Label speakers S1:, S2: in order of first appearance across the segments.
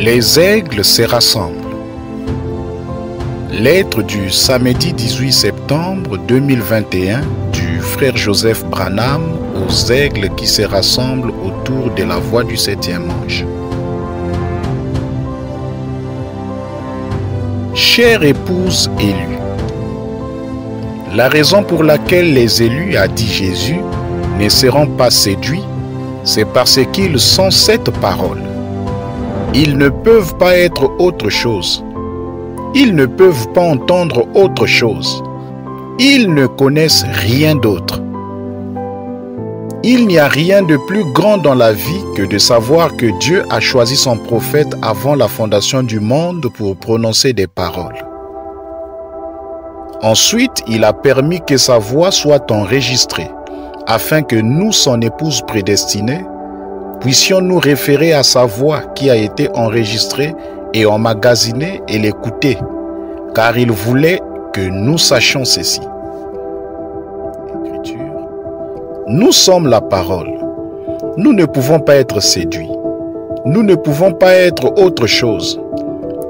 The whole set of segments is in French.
S1: Les aigles se rassemblent. Lettre du samedi 18 septembre 2021 du frère Joseph Branham aux aigles qui se rassemblent autour de la voie du 7e ange. Chère épouse élue, la raison pour laquelle les élus, a dit Jésus, ne seront pas séduits, c'est parce qu'ils sont cette parole. Ils ne peuvent pas être autre chose. Ils ne peuvent pas entendre autre chose. Ils ne connaissent rien d'autre. Il n'y a rien de plus grand dans la vie que de savoir que Dieu a choisi son prophète avant la fondation du monde pour prononcer des paroles. Ensuite, il a permis que sa voix soit enregistrée, afin que nous, son épouse prédestinée, puissions nous référer à sa voix qui a été enregistrée et emmagasinée et l'écouter, car il voulait que nous sachions ceci. Écriture. Nous sommes la parole. Nous ne pouvons pas être séduits. Nous ne pouvons pas être autre chose.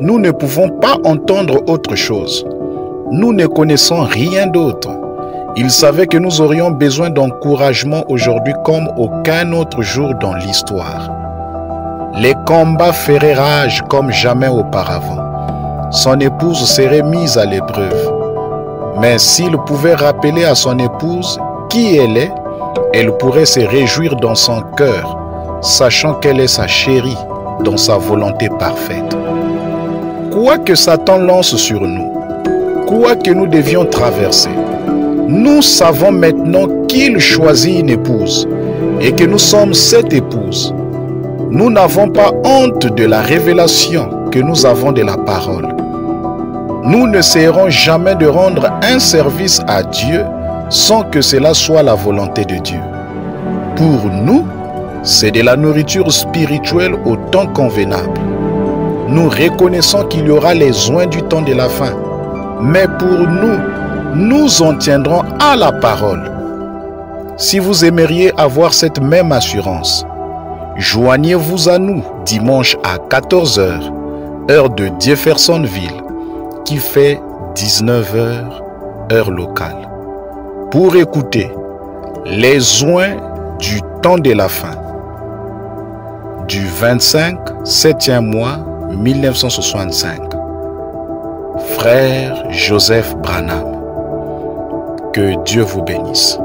S1: Nous ne pouvons pas entendre autre chose. Nous ne connaissons rien d'autre. Il savait que nous aurions besoin d'encouragement aujourd'hui comme aucun autre jour dans l'histoire. Les combats feraient rage comme jamais auparavant. Son épouse serait mise à l'épreuve. Mais s'il pouvait rappeler à son épouse qui elle est, elle pourrait se réjouir dans son cœur, sachant qu'elle est sa chérie dans sa volonté parfaite. Quoi que Satan lance sur nous, quoi que nous devions traverser, nous savons maintenant qu'il choisit une épouse et que nous sommes cette épouse. Nous n'avons pas honte de la révélation que nous avons de la parole. Nous n'essaierons jamais de rendre un service à Dieu sans que cela soit la volonté de Dieu. Pour nous, c'est de la nourriture spirituelle au temps convenable. Nous reconnaissons qu'il y aura les oins du temps de la fin. Mais pour nous, nous en tiendrons à la parole. Si vous aimeriez avoir cette même assurance, joignez-vous à nous dimanche à 14 h, heure de Jeffersonville, qui fait 19 h, heure locale, pour écouter les oins du temps de la fin, du 25, 7e mois, 1965. Frère Joseph Branham. Que Dieu vous bénisse.